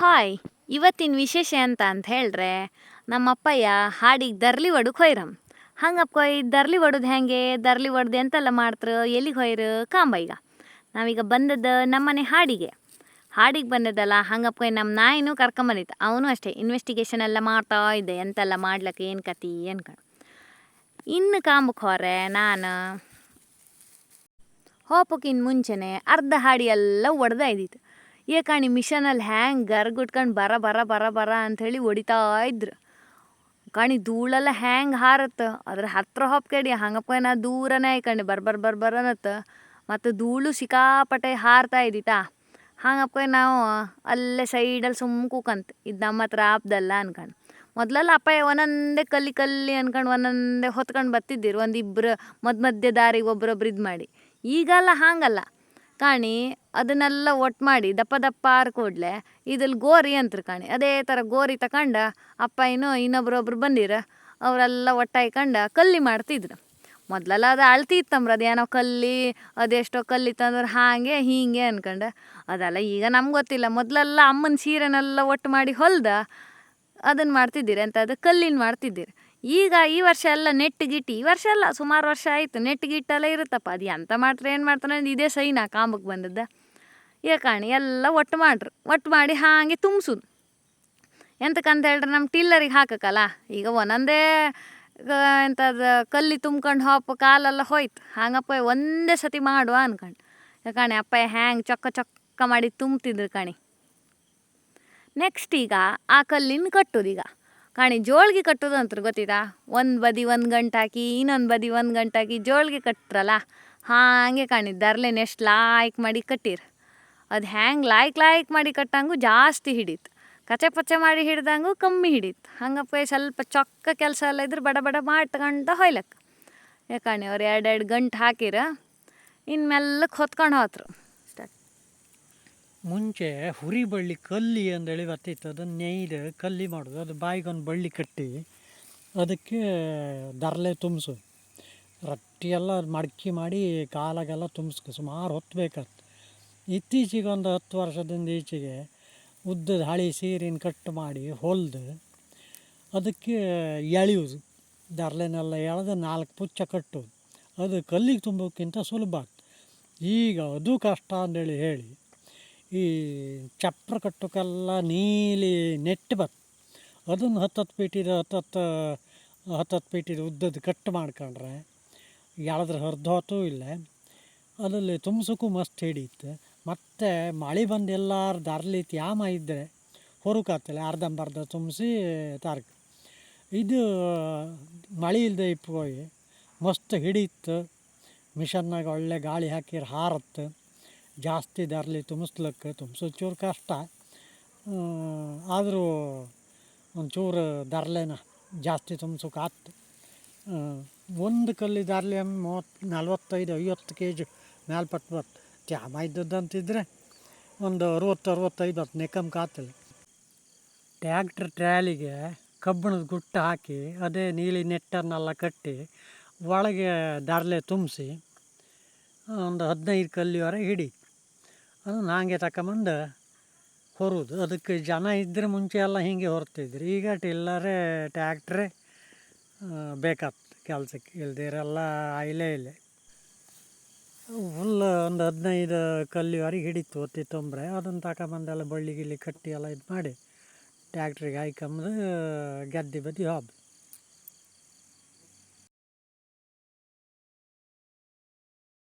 Hi. ಇವತ್ತಿನ ವಿಶೇಷ ಅಂತ ಹೇಳಿದ್ರೆ ನಮ್ಮಪ್ಪಯ್ಯ ಹಾಡಿಗೆ ದರ್ಲಿ ಒಡಕ್ಕೆ ಹೊಯ್ರಮ್. ಹಂಗಪ್ಪ ಈ ದರ್ಲಿ ಒಡೋದು ಹೆಂಗೆ, ದರ್ಲಿ ಒಡ್ದು ಎಂತೆಲ್ಲ ಮಾಡ್ತಾರೆ, ಎಲ್ಲಿಗೆ ಹೊಯ್ರು ಕಾಂಬ. ಈಗ ನಾವೀಗ ಬಂದದ್ದು ನಮ್ಮನೆ ಹಾಡಿಗೆ ಬಂದದ್ದಲ್ಲ. ಹಂಗಪ್ಪ ನಮ್ಮ ನಾಯಿನೂ ಕರ್ಕೊಂಬಂದಿತ್ತು. ಅವನು ಅಷ್ಟೇ ಇನ್ವೆಸ್ಟಿಗೇಷನ್ ಎಲ್ಲ ಮಾಡ್ತಾ ಇದ್ದೆ, ಎಂತೆಲ್ಲ ಮಾಡ್ಲಿಕ್ಕೆ ಏನು ಕತಿ ಅನ್ಕೊಂಡು. ಇನ್ನು ಕಾಂಬಕ್ಕೆ ಹೊರೆ ನಾನು ಹೋಪಕ್ಕಿಂತ ಮುಂಚೆನೆ ಅರ್ಧ ಹಾಡಿ ಎಲ್ಲ ಒಡೆದಾಯ್ದಿತ್ತು. ಏಕಾಣಿ ಮಿಷನಲ್ಲಿ ಹ್ಯಾಂಗೆ ಗರ್ಗುಟ್ಕೊಂಡು ಬರ ಬರ ಬರ ಬರ ಅಂಥೇಳಿ ಹೊಡಿತಾ ಇದ್ರು. ಕಾಣಿ ಧೂಳೆಲ್ಲ ಹ್ಯಾಂಗೆ ಹಾರತ್ತೆ, ಅದ್ರ ಹತ್ರ ಹೊಪ್ಕಡಿ ಹಂಗಪ್ಪ ನಾ ದೂರನೇ ಆಯ್ಕಂಡೆ ಬರನತ್ತ. ಮತ್ತು ಧೂಳು ಸಿಕ್ಕಾಪಟ್ಟೆ ಹಾರ್ತಾ ಇದ್ದಿತ್ತಾ. ಹಂಗಪ್ಪ ನಾವು ಅಲ್ಲೇ ಸೈಡಲ್ಲಿ ಕೂಕಂತ ಇದು ನಮ್ಮ ಹತ್ರ ಆಪ್ದಲ್ಲ ಅನ್ಕೊಂಡು. ಮೊದಲೆಲ್ಲ ಅಪ್ಪಯ್ಯ ಒಂದೊಂದೇ ಕಲ್ಲಿ ಅನ್ಕೊಂಡು ಒಂದೊಂದೇ ಹೊತ್ಕೊಂಡು ಬರ್ತಿದ್ದೀರು, ಒಂದಿಬ್ಬರು ಮಧ್ಯ ದಾರಿಗೆ ಒಬ್ರೊಬ್ರು ಇದು ಮಾಡಿ. ಈಗಲ್ಲ ಹಾಗಲ್ಲ ಕಾಣಿ, ಅದನ್ನೆಲ್ಲ ಒಟ್ಟು ಮಾಡಿ ದಪ್ಪ ದಪ್ಪ ಕೂಡಲೇ ಇದಲ್ಲಿ ಗೋರಿ ಅಂತ್ರು ಕಾಣಿ. ಅದೇ ಥರ ಗೋರಿ ತಗೊಂಡು ಅಪ್ಪ ಇನ್ನೊಬ್ರೊಬ್ರು ಬಂದಿರ ಅವರೆಲ್ಲ ಒಟ್ಟಾಯ್ಕೊಂಡು ಕಲ್ಲಿ ಮಾಡ್ತಿದ್ರು. ಮೊದಲೆಲ್ಲ ಅದು ಅಳ್ತಿತ್ತಂಬ್ರ, ಅದೇನೋ ಅದೆಷ್ಟೋ ಕಲ್ಲಿತ್ತಂದ್ರೆ ಹಾಗೆ ಹೀಗೆ ಅನ್ಕೊಂಡು. ಅದೆಲ್ಲ ಈಗ ನಮ್ಗೆ ಗೊತ್ತಿಲ್ಲ. ಮೊದಲೆಲ್ಲ ಅಮ್ಮನ ಸೀರೆನೆಲ್ಲ ಒಟ್ಟು ಮಾಡಿ ಹೊಲ್ದ ಅದನ್ನು ಮಾಡ್ತಿದ್ದೀರಿ ಅಂತ, ಅದು ಕಲ್ಲಿನ ಮಾಡ್ತಿದ್ದೀರಿ. ಈಗ ಈ ವರ್ಷ ಎಲ್ಲ ನೆಟ್ಟು ಈ ವರ್ಷ ಎಲ್ಲ ಸುಮಾರು ವರ್ಷ ಆಯಿತು ನೆಟ್ಟು ಇರುತ್ತಪ್ಪ. ಅದು ಎಂತ ಮಾಡ್ತಾರೆ ಏನು ಮಾಡ್ತಾರೆ ಇದೇ ಸೈನಾ ಕಾಂಬಕ್ಕೆ ಬಂದದ್ದು. ಏಕಾಣಿ ಎಲ್ಲ ಒಟ್ಟು ಮಾಡಿ ಹಾಗೆ ತುಂಬಿಸೋದು. ಎಂತಕ್ಕಂತ ಹೇಳ್ರೆ ನಮ್ಮ ಟಿಲ್ಲರಿಗೆ ಹಾಕಕ್ಕಲ್ಲ. ಈಗ ಒಂದೊಂದೇ ಎಂಥದ್ದು ಕಲ್ಲಿ ತುಂಬ್ಕೊಂಡು ಕಾಲೆಲ್ಲ ಹೋಯ್ತು. ಹಂಗಪ್ಪ ಒಂದೇ ಸತಿ ಮಾಡುವ ಅನ್ಕೊಂಡು. ಯಾಕಣಿ ಅಪ್ಪ ಹ್ಯಾಂಗೆ ಚೊಕ್ಕ ಮಾಡಿ ತುಂಬ್ತಿದ್ರು ಕಾಣಿ. ನೆಕ್ಸ್ಟ್ ಈಗ ಆ ಕಲ್ಲಿನ ಕಟ್ಟೋದು. ಈಗ ಕಾಣಿ ಜೋಳಿಗೆ ಕಟ್ಟೋದು ಅಂತ ಗೊತ್ತಿದಾ. ಒಂದು ಬದಿ 1 ಗಂಟೆ ಹಾಕಿ ಇನ್ನೊಂದು ಬದಿ 1 ಗಂಟೆ ಹಾಕಿ ಜೋಳಿಗೆ ಕಟ್ಟ್ರಲ್ಲ, ಹಾಗೆ ಕಾಣಿ ದರ್ಲೆನ ಎಷ್ಟು ಲಾಯ್ಕ್ ಮಾಡಿ ಕಟ್ಟಿರು. ಅದು ಹ್ಯಾಂಗೆ ಲಾಯ್ಕ್ ಮಾಡಿ ಕಟ್ಟಂಗೂ ಜಾಸ್ತಿ ಹಿಡೀತು, ಕಚೆ ಪಚ್ಚೆ ಮಾಡಿ ಹಿಡ್ದಂಗೂ ಕಮ್ಮಿ ಹಿಡೀತು. ಹಂಗಪ್ಪ ಸ್ವಲ್ಪ ಚೊಕ್ಕ ಕೆಲಸ ಎಲ್ಲ ಇದ್ರೆ ಬಡ ಬಡ ಮಾಡಿ ತಗೊಂಡು ಹೊಯ್ಲಕ್ಕೆ. ಯಾಕಣಿ ಅವ್ರು 2 ಗಂಟೆ ಹಾಕಿರ ಇನ್ನು ಮೆಲ್ಲಕ್ಕೆ ಹೊತ್ಕೊಂಡು ಹೋತ್ರು. ಮುಂಚೆ ಹುರಿ ಬಳ್ಳಿ ಕಲ್ಲಿ ಅಂದೇಳಿ ಬರ್ತಿತ್ತು. ಅದನ್ನು ನೇಯ್ದು ಕಲ್ಲಿ ಮಾಡೋದು. ಅದು ಬಾಯಿಗೊಂದು ಬಳ್ಳಿ ಕಟ್ಟಿ ಅದಕ್ಕೆ ದರ್ಲೆ ತುಂಬಿಸೋದು. ರೊಟ್ಟಿಯೆಲ್ಲ ಮಡಕಿ ಮಾಡಿ ಕಾಲಾಗೆಲ್ಲ ತುಂಬಿಸ್ಕೊ ಸುಮಾರು ಹೊತ್ತು ಬೇಕಾಗ್ತದೆ. ಇತ್ತೀಚೆಗೆ ಒಂದು 10 ವರ್ಷದಿಂದ ಈಚೆಗೆ ಉದ್ದದ ಹಳಿ ಸೀರಿನ ಕಟ್ಟು ಮಾಡಿ ಹೊಲ್ದು ಅದಕ್ಕೆ ಎಳೆಯೋದು. ದರ್ಲೆನೆಲ್ಲ ಎಳೆದು 4 ಪುಚ್ಚ ಕಟ್ಟೋದು. ಅದು ಕಲ್ಲಿಗೆ ತುಂಬೋಕ್ಕಿಂತ ಸುಲಭ ಆಗ್ತದೆ. ಈಗ ಅದು ಕಷ್ಟ ಅಂದೇಳಿ ಹೇಳಿ ಈ ಚಪ್ರ ಕಟ್ಟೋಕ್ಕೆಲ್ಲ ನೀಲಿ ನೆಟ್ಟು ಬರ್ತದೆ. ಅದನ್ನು 10 ಫೀಟಿದ 10 ಫೀಟಿದ ಉದ್ದದ ಕಟ್ಟು ಮಾಡ್ಕೊಂಡ್ರೆ ಎಳೆದ್ರೆ ಹರಿದೋತೂ ಇಲ್ಲ. ಅದರಲ್ಲಿ ತುಂಬಿಸೋಕ್ಕೂ ಮಸ್ತ್ ಹಿಡಿಯುತ್ತೆ. ಮತ್ತು ಮಳೆ ಬಂದು ಎಲ್ಲಾರು ದರ್ಲಿ ತ್ಯಾಮ ಇದ್ದರೆ ಹೊರಕಾಗ್ತಿಲ್ಲ, ಅರ್ಧಂಬರ್ಧ ತುಂಬಿಸಿ ತಾರ್ಕ. ಇದು ಮಳೆ ಇಲ್ಲದೆ ಇಪ್ಪೋಗಿ ಮಸ್ತ್ ಹಿಡಿಯುತ್ತೆ. ಮಿಷನ್ನಾಗ ಒಳ್ಳೆ ಗಾಳಿ ಹಾಕಿದ್ರೆ ಹಾರತ್ತೆ. ಜಾಸ್ತಿ ದರ್ಲಿ ತುಂಬಿಸೋದು ಚೂರು ಕಷ್ಟ. ಆದರೂ ಒಂಚೂರು ದರ್ಲೆನ ಜಾಸ್ತಿ ತುಂಬಿಸೋಕೆ ಆಗ್ತು. ಒಂದು ಕಲ್ಲಿ ದರ್ಲಿ 45-50 kg ಮೇಲ್ಪಟ್ಟು ಬರ್ತದೆ. ತ್ಯಾಮ ಇದ್ದದ್ದಂತಿದ್ರೆ ಒಂದು 60-65 ಬರ್ತದೆ, ನೆಕ್ಕಂಗೆ ಆಗ್ತಿಲ್ಲ. ಟ್ಯಾಕ್ಟ್ರ್ ಟ್ರ್ಯಾಲಿಗೆ ಕಬ್ಬಿಣದ ಗುಟ್ಟು ಹಾಕಿ ಅದೇ ನೀಲಿ ನೆಟ್ಟನ್ನೆಲ್ಲ ಕಟ್ಟಿ ಒಳಗೆ ದರ್ಲೆ ತುಂಬಿಸಿ ಒಂದು 15 ಕಲ್ಲಿವರೆಗೆ ಹಿಡಿ. ಅದನ್ನು ಹಾಗೆ ತಗೊಂಬಂದು ಹೊರೋದು. ಅದಕ್ಕೆ ಜನ ಇದ್ದರೆ ಮುಂಚೆ ಎಲ್ಲ ಹೀಗೆ ಹೊರ್ತಿದ್ರು. ಈಗ ಟಿಲ್ಲರೇ ಟ್ಯಾಕ್ಟ್ರೇ ಬೇಕಾಗ್ತದೆ ಕೆಲಸಕ್ಕೆ. ಇಲ್ದಿರೆಲ್ಲ ಇಲ್ಲ ಫುಲ್ ಒಂದು 15 ಕಲ್ಲಿವರೆಗೆ ಹಿಡಿತು ಒತ್ತಿ ತೊಂದರೆ. ಅದನ್ನು ತಗೊಂಬಂದೆಲ್ಲ ಬಳ್ಳಿ ಗಿಲ್ಲಿ ಕಟ್ಟಿ ಎಲ್ಲ ಇದು ಮಾಡಿ ಟ್ಯಾಕ್ಟ್ರಿಗೆ ಹಾಯ್ಕೊಂಬುದು ಗೆದ್ದೆ ಬದಿ ಹೋಗ್ದು.